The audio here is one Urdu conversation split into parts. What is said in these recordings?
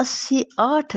88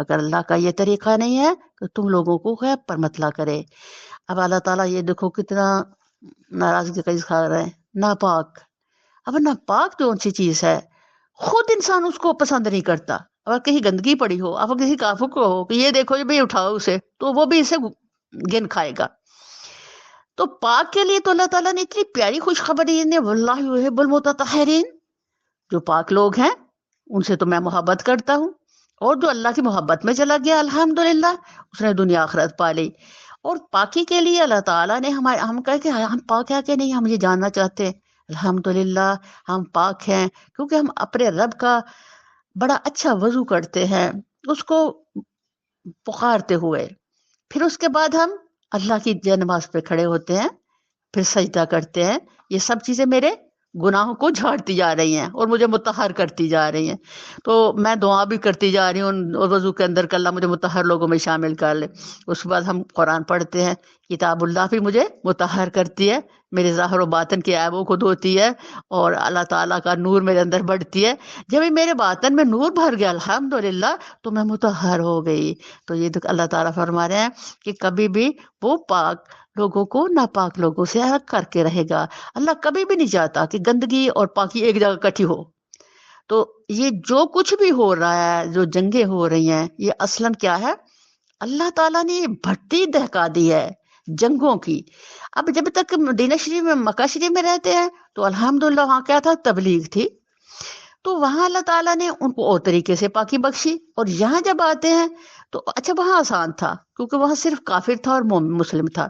مگر اللہ کا یہ طریقہ نہیں ہے کہ تم لوگوں کو غیب پر مطلع کرے۔ اب اللہ تعالیٰ یہ دیکھو کتنا ناراضگی کا اظہار ہے، ناپاک۔ اب ناپاک جو سی چیز ہے خود انسان اس کو پسند نہیں کرتا۔ اگر کہیں گندگی پڑی ہو، اب کسی کافر کو ہو کہ یہ دیکھو یہ بھی اٹھاؤ اسے، تو وہ بھی اسے گن کھائے گا۔ تو پاک کے لیے تو اللہ تعالیٰ نے اتنی پیاری خوشخبری نے، واللہ یحب المتطہرین، جو پاک لوگ ہیں ان سے تو میں محبت کرتا ہوں، اور جو اللہ کی محبت میں چلا گیا الحمدللہ اس نے دنیا آخرت پا لی۔ اور پاکی کے لیے اللہ تعالیٰ نے ہم کہے کہ ہم پاک ہے کہ نہیں، ہم یہ جاننا چاہتے ہیں۔ الحمدللہ ہم پاک ہیں کیونکہ ہم اپنے رب کا بڑا اچھا وضو کرتے ہیں اس کو پکارتے ہوئے، پھر اس کے بعد ہم اللہ کی جے نماز پہ کھڑے ہوتے ہیں، پھر سجدہ کرتے ہیں۔ یہ سب چیزیں میرے گناہوں کو جھاڑتی جا رہی ہیں اور مجھے مطہر کرتی جا رہی ہیں۔ تو میں دعا بھی کرتی جا رہی ہوں اور وضو کے اندر کہ اللہ مجھے مطہر لوگوں میں شامل کر لے۔ اس کے بعد ہم قرآن پڑھتے ہیں، کتاب اللہ بھی مجھے مطہر کرتی ہے، میرے ظاہر و باطن کے عیبوں کو دھوتی ہے، اور اللہ تعالیٰ کا نور میرے اندر بڑھتی ہے۔ جب میرے باطن میں نور بھر گیا الحمدللہ تو میں مطہر ہو گئی۔ تو یہ اللہ تعالیٰ فرما رہے ہیں کہ کبھی بھی وہ پاک لوگوں کو ناپاک لوگوں سے الگ کر کے رہے گا۔ اللہ کبھی بھی نہیں چاہتا کہ گندگی اور پاکی ایک جگہ اکٹھی ہو۔ تو یہ جو کچھ بھی ہو رہا ہے، جو جنگیں ہو رہی ہیں، یہ اصلاً کیا ہے؟ اللہ تعالیٰ نے یہ بھٹی دہکا دی ہے جنگوں کی۔ اب جب تک مدینہ شریف میں، مکہ شریف میں رہتے ہیں تو الحمدللہ وہاں کیا تھا؟ تبلیغ تھی، تو وہاں اللہ تعالیٰ نے ان کو اور طریقے سے پاکی بخشی۔ اور یہاں جب آتے ہیں تو اچھا وہاں آسان تھا کیونکہ وہاں صرف کافر تھا اور مسلم تھا۔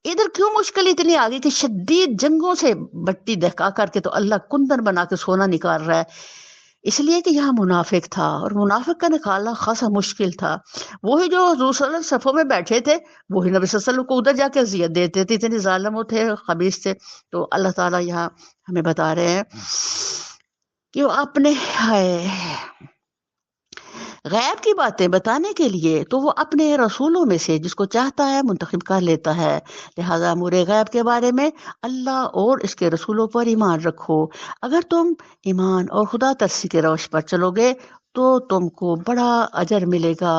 ادھر کیوں مشکل اتنی آ گئی کہ شدید جنگوں سے بٹی دہکا کر کے تو اللہ کندن بنا کے سونا نکال رہا ہے؟ اس لیے کہ یہاں منافق تھا، اور منافق کا نکالنا خاصا مشکل تھا۔ وہی جو حضور صلی اللہ علیہ وسلم صفوں میں بیٹھے تھے وہی نبی صلی اللہ علیہ وسلم کو ادھر جا کے اذیت دیتے تھے، اتنے ظالم تھے، خبیث تھے۔ تو اللہ تعالیٰ یہاں ہمیں بتا رہے ہیں کہ وہ اپنے غیب کی باتیں بتانے کے لیے تو وہ اپنے رسولوں میں سے جس کو چاہتا ہے منتخب کر لیتا ہے۔ لہذا امور غیب کے بارے میں اللہ اور اس کے رسولوں پر ایمان رکھو۔ اگر تم ایمان اور خدا ترسی کے روش پر چلو گے تو تم کو بڑا اجر ملے گا۔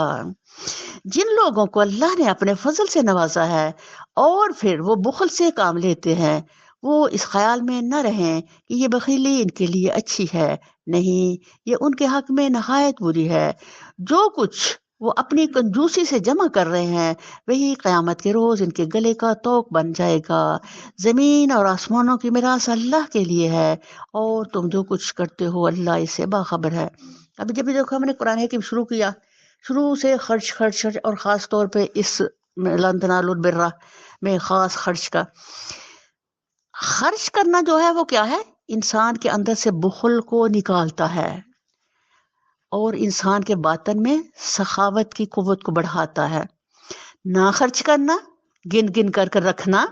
جن لوگوں کو اللہ نے اپنے فضل سے نوازا ہے اور پھر وہ بخل سے کام لیتے ہیں، وہ اس خیال میں نہ رہیں کہ یہ بخیلی ان کے لیے اچھی ہے، نہیں، یہ ان کے حق میں نہایت بری ہے۔ جو کچھ وہ اپنی کنجوسی سے جمع کر رہے ہیں وہی قیامت کے روز ان کے گلے کا توق بن جائے گا۔ زمین اور آسمانوں کی میراث اللہ کے لیے ہے، اور تم جو کچھ کرتے ہو اللہ اس سے باخبر ہے۔ اب جب دیکھو ہم نے قرآن حکیم شروع کیا، شروع سے خرچ اور خاص طور پہ اس لن تنالوا البر میں خاص خرچ کرنا جو ہے وہ کیا ہے؟ انسان کے اندر سے بخل کو نکالتا ہے اور انسان کے باطن میں سخاوت کی قوت کو بڑھاتا ہے۔ نہ خرچ کرنا، گن گن کر رکھنا،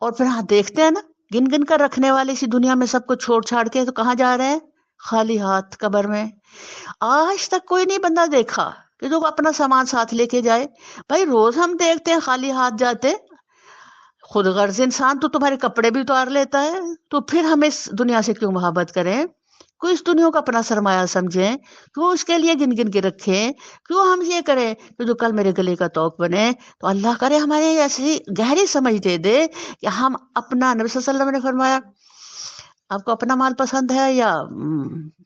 اور پھر ہاں دیکھتے ہیں نا گن گن کر رکھنے والے اسی دنیا میں سب کو چھوڑ چھاڑ کے تو کہاں جا رہے ہیں؟ خالی ہاتھ قبر میں۔ آج تک کوئی نہیں بندہ دیکھا کہ جو اپنا سامان ساتھ لے کے جائے۔ بھائی روز ہم دیکھتے ہیں خالی ہاتھ جاتے، خود غرض انسان تو تمہارے کپڑے بھی اتار لیتا ہے، تو پھر ہم اس دنیا سے کیوں محبت کریں؟ کوئی اس دنیا کو اپنا سرمایہ سمجھیں، کیوں اس کے لیے گن گن کے رکھیں؟ کیوں ہم یہ کریں کہ جو کل میرے گلے کا توق بنے؟ تو اللہ کرے ہمارے ایسی گہری سمجھ دے دے کہ ہم اپنا، نبی صلی اللہ علیہ وسلم نے فرمایا آپ کو اپنا مال پسند ہے یا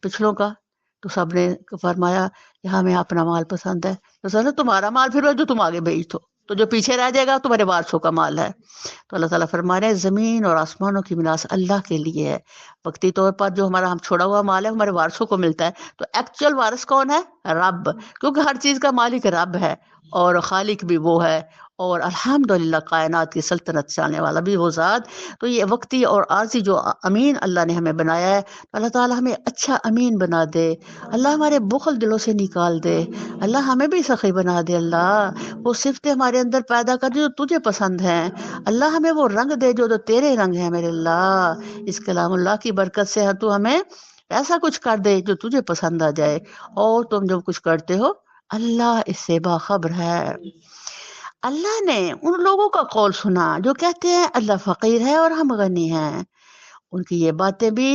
پچھلوں کا؟ تو سب نے فرمایا کہ ہمیں اپنا مال پسند ہے۔ تو تمہارا مال پھر جو تم آگے بیچ دو، تو جو پیچھے رہ جائے گا تمہارے وارثوں کا مال ہے۔ تو اللہ تعالیٰ فرما رہے ہیں زمین اور آسمانوں کی میراث اللہ کے لیے ہے۔ وقتی طور پر جو ہمارا ہم چھوڑا ہوا مال ہے ہمارے وارثوں کو ملتا ہے، تو ایکچوئل وارث کون ہے؟ رب، کیونکہ ہر چیز کا مالک رب ہے اور خالق بھی وہ ہے، اور الحمدللہ کائنات کی سلطنت چلانے والا بھی وہ ذات۔ تو یہ وقتی اور عارضی جو امین اللہ نے ہمیں بنایا ہے، اللہ تعالیٰ ہمیں اچھا امین بنا دے، اللہ ہمارے بخل دلوں سے نکال دے، اللہ ہمیں بھی سخی بنا دے، اللہ وہ صفتیں ہمارے اندر پیدا کر دے جو تجھے پسند ہیں، اللہ ہمیں وہ رنگ دے جو تیرے رنگ ہیں میرے اللہ۔ اس کلام اللہ کی برکت سے تو ہمیں ایسا کچھ کر دے جو تجھے پسند آ جائے، اور تم جو کچھ کرتے ہو اللہ اس سے باخبر ہے۔ اللہ نے ان لوگوں کا قول سنا جو کہتے ہیں اللہ فقیر ہے اور ہم غنی ہیں، ان کی یہ باتیں بھی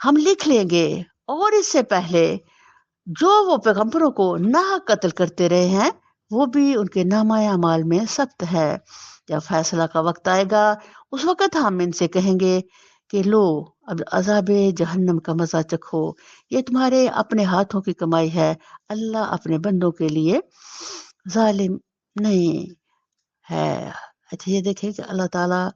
ہم لکھ لیں گے، اور اس سے پہلے جو وہ پیغمبروں کو ناحق قتل کرتے رہے ہیں وہ بھی ان کے نامہ اعمال میں سخت ہے. جب فیصلہ کا وقت آئے گا اس وقت ہم ان سے کہیں گے کہ لو اب عذاب جہنم کا مزہ چکھو، یہ تمہارے اپنے ہاتھوں کی کمائی ہے، اللہ اپنے بندوں کے لیے ظالم نہیں ہے. اچھا یہ دیکھیں کہ اللہ تعالیٰ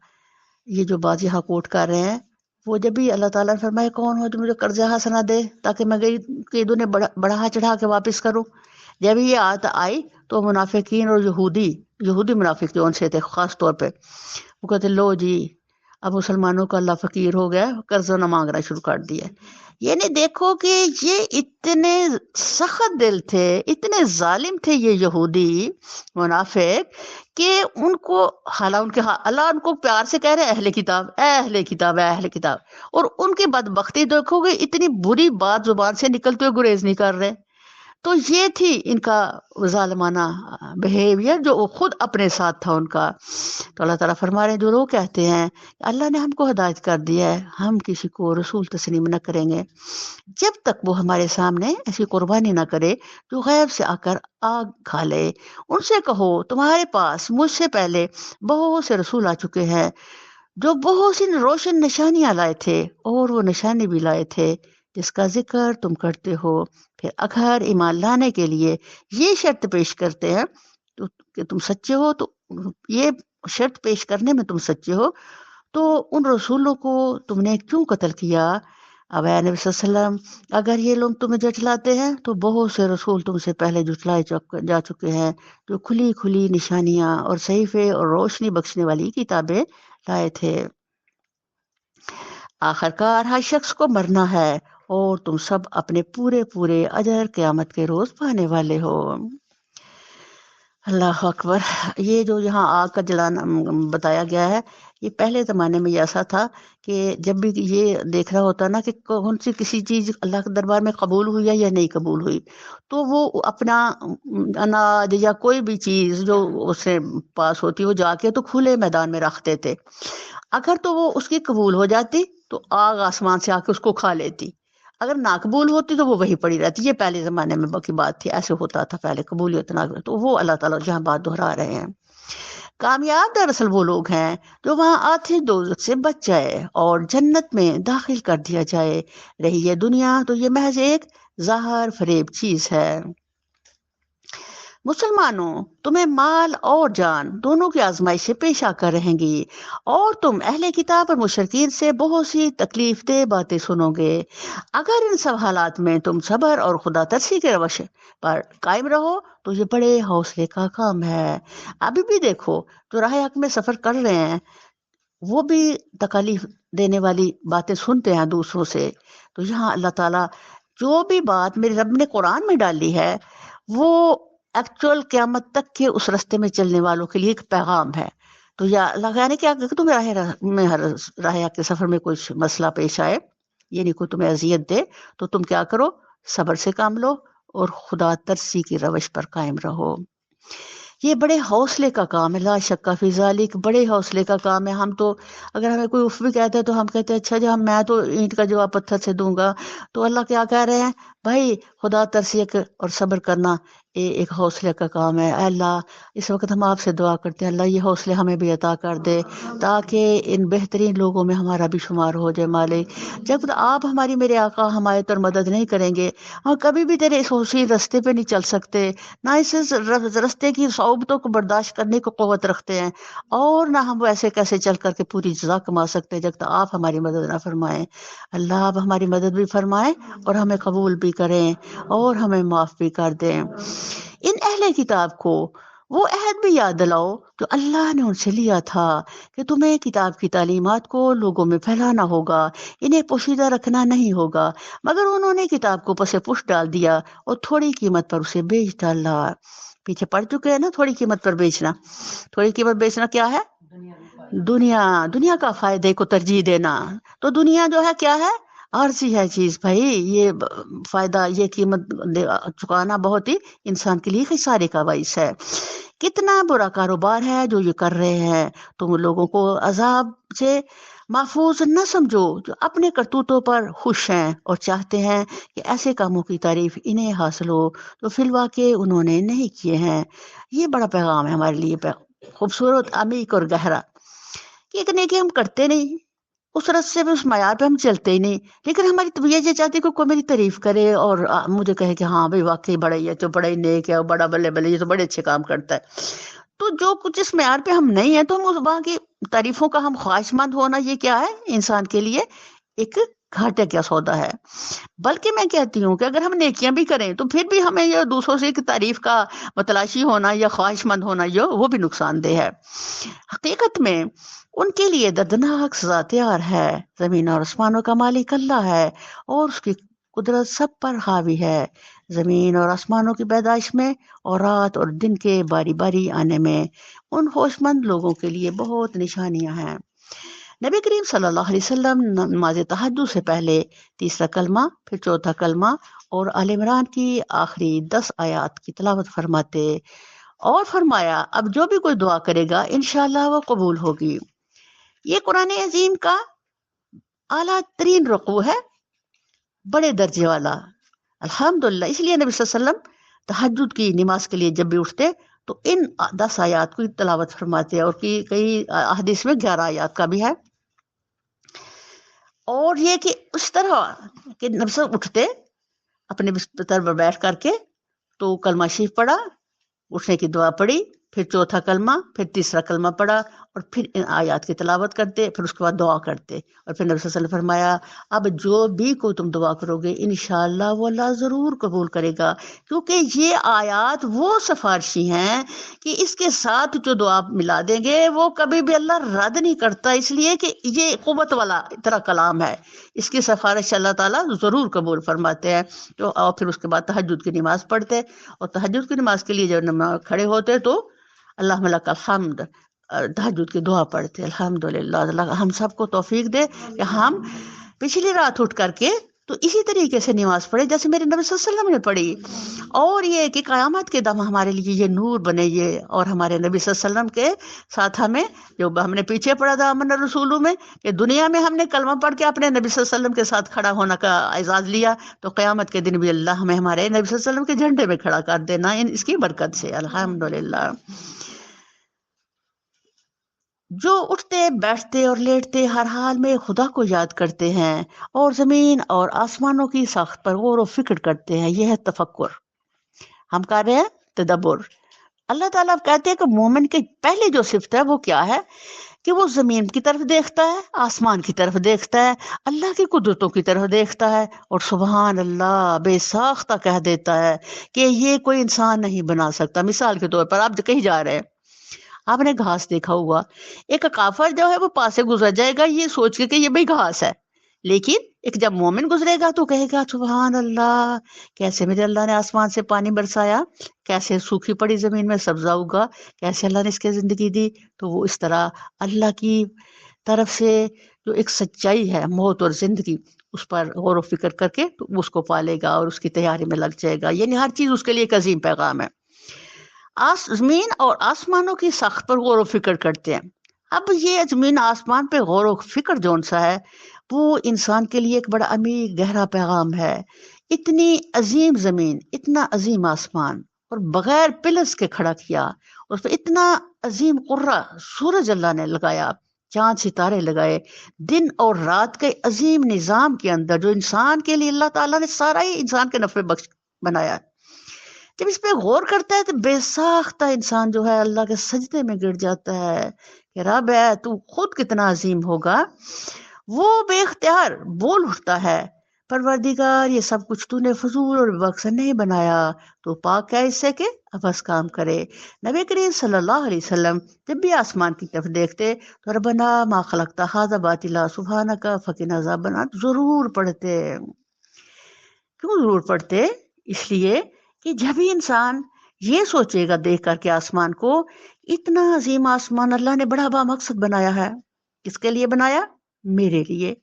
یہ جو بات یہاں کوٹ کر رہے ہیں، وہ جب بھی اللہ تعالیٰ نے فرمایا کون ہو جو مجھے قرض حسنہ دے تاکہ میں گئی کہ انہیں بڑھا چڑھا کے واپس کروں، جب یہ آیت آئی تو منافقین اور یہودی منافق جو ان سے تھے خاص طور پہ، وہ کہتے لو جی اب مسلمانوں کا اللہ فقیر ہو گیا، قرض نہ مانگنا شروع کر دیا. یعنی دیکھو کہ یہ اتنے سخت دل تھے، اتنے ظالم تھے یہ یہودی منافق کہ ان کو حالانکہ اللہ ان کو پیار سے کہہ رہے اہل کتاب اے اہل کتاب اے اہل کتاب، اور ان کی بدبختی دیکھو گے اتنی بری بات زبان سے نکلتے ہوئے گریز نہیں کر رہے. تو یہ تھی ان کا ظالمانہ بیہیویئر جو وہ خود اپنے ساتھ تھا ان کا. تو اللہ تعالیٰ فرما رہے ہیں جو لوگ کہتے ہیں اللہ نے ہم کو ہدایت کر دیا ہے ہم کسی کو رسول تسلیم نہ کریں گے جب تک وہ ہمارے سامنے ایسی قربانی نہ کرے جو غیب سے آ کر آگ کھا لے. ان سے کہو تمہارے پاس مجھ سے پہلے بہت سے رسول آ چکے ہیں جو بہت سی روشن نشانیاں لائے تھے اور وہ نشانی بھی لائے تھے جس کا ذکر تم کرتے ہو. پھر اگر ایمان لانے کے لیے یہ شرط پیش کرتے ہیں کہ تم سچے ہو، تو یہ شرط پیش کرنے میں تم سچے ہو تو ان رسولوں کو تم نے کیوں قتل کیا؟ اب اے نبی صلی اللہ علیہ وسلم اگر یہ لوگ تمہیں جھٹلاتے ہیں تو بہت سے رسول تم سے پہلے جھٹلائے جا چکے ہیں جو کھلی کھلی نشانیاں اور صحیفے اور روشنی بخشنے والی کتابیں لائے تھے. آخرکار ہر شخص کو مرنا ہے اور تم سب اپنے پورے پورے اجر قیامت کے روز پانے والے ہو. اللہ اکبر. یہ جو یہاں آگ کا جلانا بتایا گیا ہے، یہ پہلے زمانے میں ایسا تھا کہ جب بھی یہ دیکھ رہا ہوتا نا کہ کون سی کسی چیز اللہ کے دربار میں قبول ہوئی ہے یا نہیں قبول ہوئی، تو وہ اپنا اناج یا کوئی بھی چیز جو اس سے پاس ہوتی وہ جا کے تو کھلے میدان میں رکھتے تھے. اگر تو وہ اس کی قبول ہو جاتی تو آگ آسمان سے آ کے اس کو کھا لیتی، اگر ناقبول ہوتی تو وہ وہی پڑی رہتی. یہ پہلے زمانے میں باقی بات تھی، ایسے ہوتا تھا پہلے قبولیت نہ. تو وہ اللہ تعالیٰ جہاں بات دہرا رہے ہیں کامیاب دراصل وہ لوگ ہیں جو وہاں آتے دوزخ سے بچ جائے اور جنت میں داخل کر دیا جائے. رہی یہ دنیا تو یہ محض ایک ظاہر فریب چیز ہے. مسلمانوں تمہیں مال اور جان دونوں کی آزمائشیں پیش آ کر رہیں گی اور تم اہل کتاب اور مشرکین سے بہت سی تکلیف دہ باتیں سنو گے. اگر ان سب حالات میں تم صبر اور خدا ترسی کے روش پر قائم رہو تو یہ بڑے حوصلے کا کام ہے. ابھی بھی دیکھو جو راہ حق میں سفر کر رہے ہیں وہ بھی تکالیف دینے والی باتیں سنتے ہیں دوسروں سے. تو یہاں اللہ تعالیٰ جو بھی بات میرے رب نے قرآن میں ڈالی ہے وہ ایکچوئل قیامت تک کے اس رستے میں چلنے والوں کے لیے ایک پیغام ہے. تو یا اللہ نے کیا کہ تم راہ کے سفر میں کچھ مسئلہ پیش آئے، یعنی کوئی تمہیں اذیت دے تو تم کیا کرو، صبر سے کام لو اور خدا ترسی کی روش پر قائم رہو. یہ بڑے حوصلے کا کام ہے، لا شک فی ذالک، بڑے حوصلے کا کام ہے. ہم تو اگر ہمیں کوئی اف بھی کہتا ہے تو ہم کہتے ہیں اچھا جی میں تو اینٹ کا جواب پتھر سے دوں گا. تو اللہ کیا کہہ رہے ہیں بھائی خدا ترسی اور صبر کرنا ایک حوصلے کا کام ہے. اے اللہ اس وقت ہم آپ سے دعا کرتے ہیں اللہ یہ حوصلے ہمیں بھی عطا کر دے تاکہ ان بہترین لوگوں میں ہمارا بھی شمار ہو جائے. مالک جب تک آپ ہماری میرے آقا حمایت اور مدد نہیں کریں گے ہم کبھی بھی تیرے اس حسین رستے پہ نہیں چل سکتے، نہ اس رستے کی صعوبتوں کو برداشت کرنے کو قوت رکھتے ہیں، اور نہ ہم ایسے کیسے چل کر کے پوری جزا کما سکتے جب تک آپ ہماری مدد نہ فرمائیں. اللہ آپ ہماری مدد بھی فرمائیں اور ہمیں قبول بھی کریں اور ہمیں معاف بھی کر دیں. ان اہل کتاب کو وہ عہد بھی یاد دلاؤ جو اللہ نے ان سے لیا تھا کہ تمہیں کتاب کی تعلیمات کو لوگوں میں پھیلانا ہوگا، انہیں پوشیدہ رکھنا نہیں ہوگا، مگر انہوں نے کتاب کو پس پش ڈال دیا اور تھوڑی قیمت پر اسے بیچ ڈالا. پیچھے پڑ چکے ہیں نا تھوڑی قیمت پر بیچنا. تھوڑی قیمت بیچنا کیا ہے؟ دنیا کا فائدے کو ترجیح دینا. تو دنیا جو ہے کیا ہے؟ عارضی ہے چیز بھائی. یہ فائدہ یہ قیمت چکانا بہت ہی انسان کے لیے خسارے کا باعث ہے. کتنا برا کاروبار ہے جو یہ کر رہے ہیں. تم لوگوں کو عذاب سے محفوظ نہ سمجھو جو اپنے کرتوتوں پر خوش ہیں اور چاہتے ہیں کہ ایسے کاموں کی تعریف انہیں حاصل ہو تو فی الواقع انہوں نے نہیں کیے ہیں۔ یہ بڑا پیغام ہے ہمارے لیے، خوبصورت، عمیق اور گہرا، کہ ایک نیکی ہم کرتے نہیں، اس رستے پہ، اس معیار پہ ہم چلتے ہی نہیں، لیکن ہماری طبیعت یہ چاہتی ہے کہ کوئی میری تعریف کرے اور مجھے کہے کہ ہاں بھائی واقعی بڑا ہی ہے، تو بڑا ہی نیک ہے، اور بڑا بلے بلے، یہ تو بڑے اچھے کام کرتا ہے۔ تو جو کچھ اس معیار پہ ہم نہیں ہیں تو ہم وہاں کی تعریفوں کا ہم خواہش مند ہونا، یہ کیا ہے انسان کے لیے ایک گھاٹے کا سودا ہے۔ بلکہ میں کہتی ہوں کہ اگر ہم نیکیاں بھی کریں تو پھر بھی ہمیں یہ دوسروں سے ایک تعریف کا متلاشی ہونا یا خواہش مند ہونا، یہ وہ بھی نقصان دہ ہے۔ حقیقت میں ان کے لیے دردناک سزا تیار ہے۔ زمین اور آسمانوں کا مالک اللہ ہے اور اس کی قدرت سب پر حاوی ہے۔ زمین اور آسمانوں کی پیدائش میں اور رات اور دن کے باری باری آنے میں ان ہوش مند لوگوں کے لیے بہت نشانیاں ہیں۔ نبی کریم صلی اللہ علیہ وسلم نماز تہجد سے پہلے تیسرا کلمہ، پھر چوتھا کلمہ اور آل عمران کی آخری 10 آیات کی تلاوت فرماتے اور فرمایا اب جو بھی کوئی دعا کرے گا انشاءاللہ وہ قبول ہوگی۔ یہ قرآن عظیم کا اعلیٰ ترین رکوع ہے، بڑے درجے والا، الحمدللہ۔ اس لیے نبی صلی اللہ علیہ وسلم تہجد کی نماز کے لیے جب بھی اٹھتے تو ان 10 آیات کو تلاوت فرماتے ہیں، اور کئی احادیث میں 11 آیات کا بھی ہے۔ اور یہ کہ اس طرح کہ نبی صلی اللہ علیہ وسلم اٹھتے اپنے بستر پر بیٹھ کر کے تو کلمہ شریف پڑھا، اٹھنے کی دعا پڑھی، پھر چوتھا کلمہ، پھر تیسرا کلمہ پڑھا، اور پھر ان آیات کی تلاوت کرتے، پھر اس کے بعد دعا کرتے، اور پھر نبی صلی اللہ علیہ وسلم فرمایا اب جو بھی کوئی تم دعا کرو گے انشاءاللہ وہ اللہ ضرور قبول کرے گا، کیونکہ یہ آیات وہ سفارشی ہیں کہ اس کے ساتھ جو دعا ملا دیں گے وہ کبھی بھی اللہ رد نہیں کرتا، اس لیے کہ یہ قوت والا طرح کلام ہے، اس کی سفارش اللہ تعالیٰ ضرور قبول فرماتے ہیں۔ تو اور پھر اس کے بعد تہجد کی نماز پڑھتے، اور تہجد کی نماز کے لیے جب کھڑے ہوتے تو اللہ لک الحمد، تہجد کی دعا پڑھتے۔ الحمدللہ، اللہ ہم سب کو توفیق دے کہ ہم پچھلی رات اٹھ کر کے تو اسی طریقے سے نماز پڑھے جیسے میرے نبی صلی اللہ علیہ وسلم نے پڑھی، اور یہ کہ قیامت کے دم ہمارے لیے یہ نور بنے، یہ اور ہمارے نبی صلی اللہ علیہ وسلم کے ساتھ ہمیں جو ہم نے پیچھے پڑھا تھا امن رسولوں میں کہ دنیا میں ہم نے کلمہ پڑھ کے اپنے نبی صلی اللہ علیہ وسلم کے ساتھ کھڑا ہونا کا اعزاز لیا، تو قیامت کے دن بھی اللہ ہمیں ہمارے نبی صلی اللہ علیہ وسلم کے جھنڈے میں کھڑا کر دینا اس کی برکت سے، الحمدللہ۔ جو اٹھتے بیٹھتے اور لیٹتے ہر حال میں خدا کو یاد کرتے ہیں اور زمین اور آسمانوں کی ساخت پر غور و فکر کرتے ہیں، یہ ہے تفکر۔ ہم کر رہے ہیں تدبر۔ اللہ تعالیٰ کہتے ہیں کہ مومن کی پہلی جو صفت ہے وہ کیا ہے کہ وہ زمین کی طرف دیکھتا ہے، آسمان کی طرف دیکھتا ہے، اللہ کی قدرتوں کی طرف دیکھتا ہے، اور سبحان اللہ بے ساختہ کہہ دیتا ہے کہ یہ کوئی انسان نہیں بنا سکتا۔ مثال کے طور پر آپ کہیں جا رہے ہیں، آپ نے گھاس دیکھا ہوا، ایک کافر جو ہے وہ پاس سے گزر جائے گا یہ سوچ کے کہ یہ بھئی گھاس ہے، لیکن ایک جب مومن گزرے گا تو کہے گا سبحان اللہ، کیسے میرے اللہ نے آسمان سے پانی برسایا، کیسے سوکھی پڑی زمین میں سبزہ اگا، کیسے اللہ نے اس کے زندگی دی۔ تو وہ اس طرح اللہ کی طرف سے جو ایک سچائی ہے موت اور زندگی، اس پر غور و فکر کر کے تو اس کو پالے گا اور اس کی تیاری میں لگ جائے گا، یعنی ہر چیز اس کے لیے ایک عظیم پیغام ہے۔ زمین اور آسمانوں کی ساخت پر غور و فکر کرتے ہیں۔ اب یہ زمین آسمان پہ غور و فکر جون سا ہے وہ انسان کے لیے ایک بڑا عمیق گہرا پیغام ہے۔ اتنی عظیم زمین، اتنا عظیم آسمان، اور بغیر پلس کے کھڑا کیا، اس پہ اتنا عظیم قرہ سورج اللہ نے لگایا، چاند ستارے لگائے، دن اور رات کے عظیم نظام کے اندر جو انسان کے لیے اللہ تعالیٰ نے سارا ہی انسان کے نفع بخش بنایا۔ جب اس پہ غور کرتا ہے تو بے ساختہ انسان جو ہے اللہ کے سجدے میں گر جاتا ہے کہ رب ہے تو خود کتنا عظیم ہوگا۔ وہ بے اختیار بول اٹھتا ہے پروردگار یہ سب کچھ تو نے فضول اور وقت نہیں بنایا، تو پاک ہے اس سے کہ عبث کام کرے۔ نبی کریم صلی اللہ علیہ وسلم جب بھی آسمان کی طرف دیکھتے تو ربنا ما خلقت ھذا باطلا سبحانک فقنا عذاب النار ضرور پڑھتے۔ کیوں ضرور پڑھتے؟ اس لیے کہ جب ہی انسان یہ سوچے گا دیکھ کر کے آسمان کو، اتنا عظیم آسمان اللہ نے بڑا با مقصد بنایا ہے، کس کے لیے بنایا؟ میرے لیے،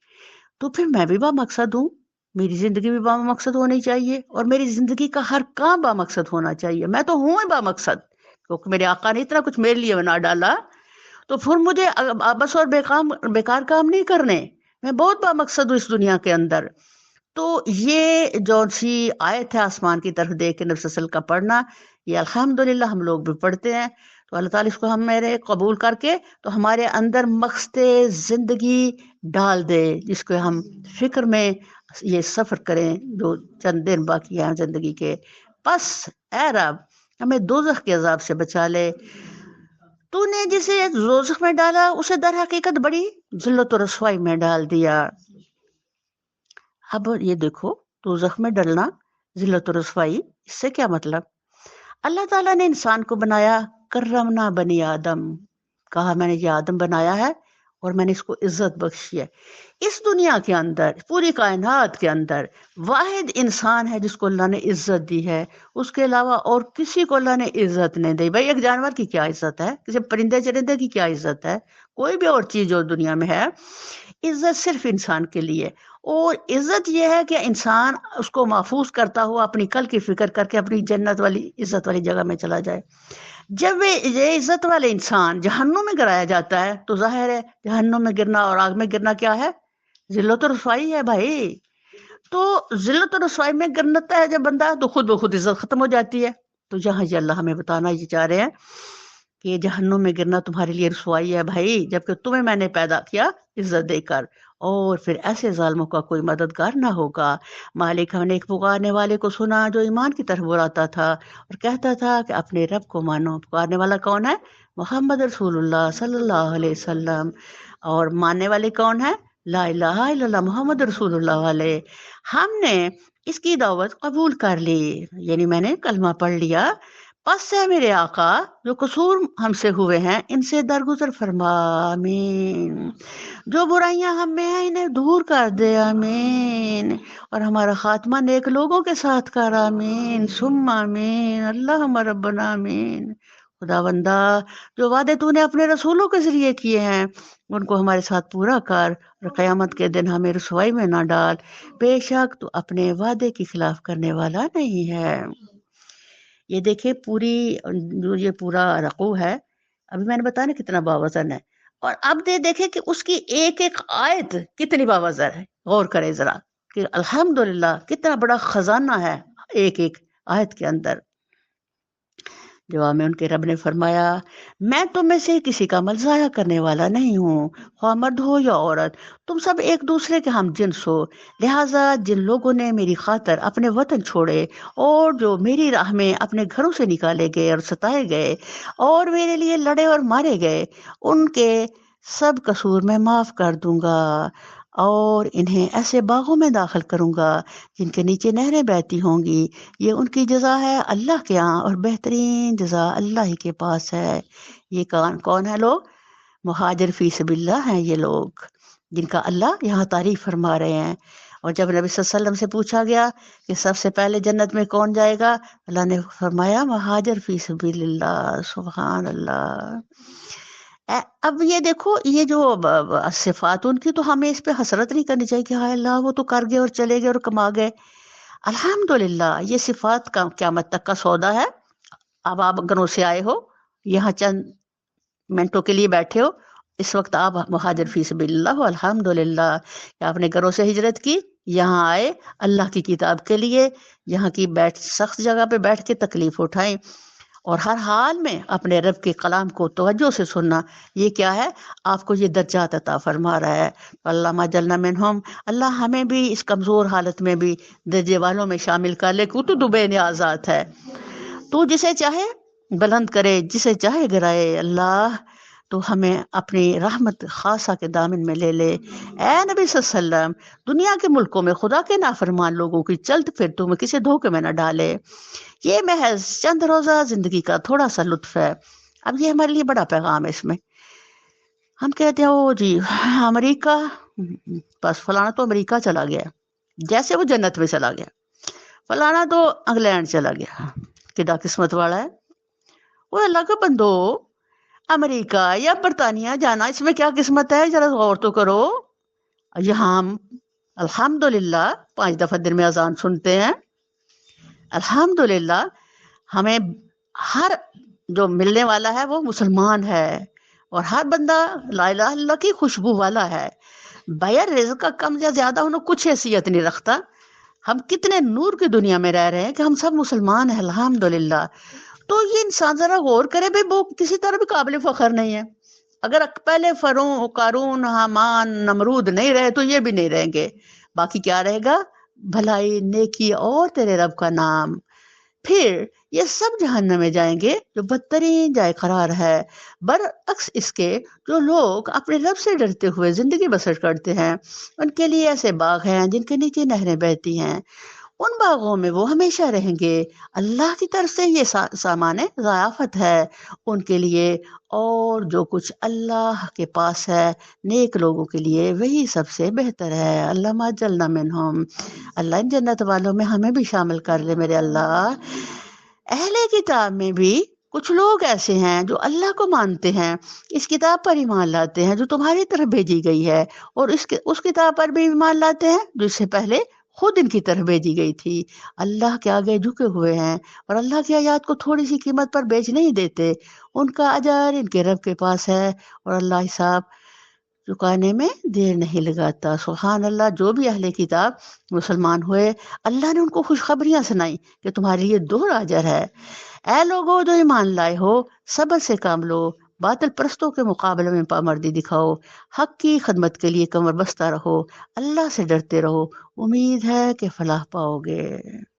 تو پھر میں بھی با مقصد ہوں، میری زندگی بھی با مقصد ہونی چاہیے، اور میری زندگی کا ہر کام با مقصد ہونا چاہیے۔ میں تو ہوں با مقصد، کیونکہ میرے آقا نے اتنا کچھ میرے لیے بنا ڈالا، تو پھر مجھے بس اور بیکار کام نہیں کرنے، میں بہت بامقصد ہوں اس دنیا کے اندر۔ تو یہ جو سی آیت ہے آسمان کی طرف دیکھ کے نبی صلی اللہ علیہ وسلم کا پڑھنا، یہ الحمدللہ ہم لوگ بھی پڑھتے ہیں، تو اللہ تعالیٰ اس کو ہم میرے قبول کر کے تو ہمارے اندر مقصد زندگی ڈال دے، جس کو ہم فکر میں یہ سفر کریں جو چند دن باقی ہیں زندگی کے۔ بس اے رب ہمیں دوزخ کے عذاب سے بچا لے، تو نے جسے دوزخ میں ڈالا اسے در حقیقت بڑی ذلت و رسوائی میں ڈال دیا۔ اب یہ دیکھو دوزخ میں ڈلنا، ذلت و رسوائی، اس سے کیا مطلب؟ اللہ تعالیٰ نے انسان کو بنایا، کرمنا بنی آدم، کہا میں نے یہ آدم بنایا ہے اور میں نے اس کو عزت بخشی ہے۔ اس دنیا کے اندر، پوری کائنات کے اندر واحد انسان ہے جس کو اللہ نے عزت دی ہے، اس کے علاوہ اور کسی کو اللہ نے عزت نہیں دی۔ بھائی ایک جانور کی کیا عزت ہے، کسی پرندے چرندے کی کیا عزت ہے، کوئی بھی اور چیز جو دنیا میں ہے، عزت صرف انسان کے لیے۔ اور عزت یہ ہے کہ انسان اس کو محفوظ کرتا ہوا اپنی کل کی فکر کر کے اپنی جنت والی عزت والی جگہ میں چلا جائے۔ جب یہ عزت والے انسان جہنم میں گرایا جاتا ہے تو ظاہر ہے جہنم میں گرنا اور آگ میں گرنا کیا ہے؟ ذلت و رسوائی ہے بھائی۔ تو ذلت و رسوائی میں گرتا ہے جب بندہ تو خود بخود عزت ختم ہو جاتی ہے۔ تو یہاں یہ اللہ ہمیں بتانا یہ چاہ رہے ہیں کہ جہنم میں گرنا تمہارے لیے رسوائی ہے بھائی، جبکہ تمہیں میں نے پیدا کیا عزت دے کر، اور پھر ایسے ظالموں کا کوئی مددگار نہ ہوگا۔ مالک ہم نے ایک پکارنے والے کو سنا جو ایمان کی طرف بلاتا تھا اور کہتا تھا کہ اپنے رب کو مانو۔ پکارنے والا کون ہے؟ محمد رسول اللہ صلی اللہ علیہ وسلم۔ اور ماننے والے کون ہے؟ لا الہ الا اللہ محمد رسول اللہ علیہ۔ ہم نے اس کی دعوت قبول کر لی، یعنی میں نے کلمہ پڑھ لیا، پس سے میرے آقا جو قصور ہم سے ہوئے ہیں ان سے درگزر فرما، آمین۔ جو برائیاں ہم میں ہیں انہیں دور کر دے، آمین۔ اور ہمارا خاتمہ نیک لوگوں کے ساتھ کر، آمین ثم آمین، اللہم ربنا آمین۔ خدا بندہ جو وعدے تو نے اپنے رسولوں کے ذریعے کیے ہیں ان کو ہمارے ساتھ پورا کر، اور قیامت کے دن ہمیں رسوائی میں نہ ڈال، بے شک تو اپنے وعدے کی خلاف کرنے والا نہیں ہے۔ یہ دیکھیں پوری جو یہ پورا رقوع ہے، ابھی میں نے بتایا نا کتنا باوزن ہے، اور اب دیکھیں کہ اس کی ایک ایک آیت کتنی باوزن ہے، غور کریں ذرا کہ الحمدللہ کتنا بڑا خزانہ ہے ایک ایک آیت کے اندر۔ جواب میں ان کے رب نے فرمایا میں تم میں سے کسی کا عمل ضائع کرنے والا نہیں ہوں، خواہ مرد ہو یا عورت، تم سب ایک دوسرے کے ہم جنس ہو، لہٰذا جن لوگوں نے میری خاطر اپنے وطن چھوڑے اور جو میری راہ میں اپنے گھروں سے نکالے گئے اور ستائے گئے اور میرے لیے لڑے اور مارے گئے، ان کے سب قصور میں معاف کر دوں گا، اور انہیں ایسے باغوں میں داخل کروں گا جن کے نیچے نہریں بہتی ہوں گی، یہ ان کی جزا ہے اللہ کے ہاں، اور بہترین جزا اللہ ہی کے پاس ہے۔ یہ کون ہے لوگ؟ مہاجر فی سبیل اللہ ہیں یہ لوگ جن کا اللہ یہاں تعریف فرما رہے ہیں۔ اور جب نبی صلی اللہ علیہ وسلم سے پوچھا گیا کہ سب سے پہلے جنت میں کون جائے گا، اللہ نے فرمایا مہاجر فی سبیل اللہ، سبحان اللہ۔ اب یہ دیکھو یہ جو صفات ان کی، تو ہمیں اس پہ حسرت نہیں کرنی چاہیے کہ ہائے اللہ وہ تو کر گئے اور چلے گئے اور کما گئے۔ الحمدللہ یہ صفات کا قیامت تک کا سودا ہے۔ اب آپ گھروں سے آئے ہو، یہاں چند منٹوں کے لیے بیٹھے ہو، اس وقت آپ مہاجر فی سبیل اللہ ہو، الحمدللہ کہ آپ نے گھروں سے ہجرت کی، یہاں آئے اللہ کی کتاب کے لیے، یہاں کی سخت جگہ پہ بیٹھ کے تکلیف اٹھائیں اور ہر حال میں اپنے رب کے کلام کو توجہ سے سننا، یہ کیا ہے؟ آپ کو یہ درجات عطا فرما رہا ہے۔ اللہ جلنا منہم، اللہ ہمیں بھی اس کمزور حالت میں بھی درجے والوں میں شامل کر لے، تو بے نیازات ہے، تو جسے چاہے بلند کرے جسے چاہے گرائے، اللہ تو ہمیں اپنی رحمت خاصہ کے دامن میں لے لے۔ اے نبی صلی اللہ علیہ وسلم دنیا کے ملکوں میں خدا کے نافرمان لوگوں کی چلت پھرتوں میں کسی دھوکے میں نہ ڈالے، یہ محض چند روزہ زندگی کا تھوڑا سا لطف ہے۔ اب یہ ہمارے لیے بڑا پیغام ہے، اس میں ہم کہتے ہیں او جی امریکہ، بس فلانا تو امریکہ چلا گیا، جیسے وہ جنت میں چلا گیا، فلانا تو انگلینڈ چلا گیا، کدا قسمت والا ہے وہ۔ اللہ کا بندو امریکہ یا برطانیہ جانا اس میں کیا قسمت ہے، ذرا غور تو کرو۔ یہاں ہم الحمدللہ 5 دفعہ دن میں اذان سنتے ہیں، الحمدللہ ہمیں ہر جو ملنے والا ہے وہ مسلمان ہے، اور ہر بندہ لا الہ الا اللہ کی خوشبو والا ہے. بغیر رزق کا کم یا زیادہ ہونا کچھ حیثیت نہیں رکھتا. ہم کتنے نور کی دنیا میں رہ رہے ہیں کہ ہم سب مسلمان ہیں الحمدللہ. تو یہ انسان ذرا غور کرے بھائی وہ کسی طرح بھی قابل فخر نہیں ہے. اگر پہلے فرعون قارون حامان نمرود نہیں رہے تو یہ بھی نہیں رہیں گے. باقی کیا رہے گا؟ بھلائی نیکی اور تیرے رب کا نام. پھر یہ سب جہنم میں جائیں گے جو بدترین جائے قرار ہے. برعکس اس کے جو لوگ اپنے رب سے ڈرتے ہوئے زندگی بسر کرتے ہیں ان کے لیے ایسے باغ ہیں جن کے نیچے نہریں بہتی ہیں. ان باغوں میں وہ ہمیشہ رہیں گے. اللہ کی طرف سے یہ سامان ضیافت ہے ان کے لیے. اور جو کچھ اللہ کے پاس ہے نیک لوگوں کے لیے وہی سب سے بہتر ہے. اللہ جلنا منہم. اللہ ان جنت والوں میں ہمیں بھی شامل کر لے میرے اللہ. اہل کتاب میں بھی کچھ لوگ ایسے ہیں جو اللہ کو مانتے ہیں, اس کتاب پر ایمان لاتے ہیں جو تمہاری طرف بھیجی گئی ہے, اور اس کتاب پر بھی ایمان لاتے ہیں جو اس سے پہلے خود ان کی طرف بھیجی گئی تھی. اللہ کے آگے جھکے ہوئے ہیں اور اللہ کی آیات کو تھوڑی سی قیمت پر بیچ نہیں دیتے. ان کا اجر ان کے رب کے پاس ہے اور اللہ حساب چکانے میں دیر نہیں لگاتا. سبحان اللہ. جو بھی اہل کتاب مسلمان ہوئے اللہ نے ان کو خوشخبریاں سنائی کہ تمہارے لیے 2 اجر ہے. اے لوگو جو ایمان لائے ہو صبر سے کام لو, باطل پرستوں کے مقابلے میں پامردی دکھاؤ, حق کی خدمت کے لیے کمر بستہ رہو, اللہ سے ڈرتے رہو, امید ہے کہ فلاح پاؤ گے.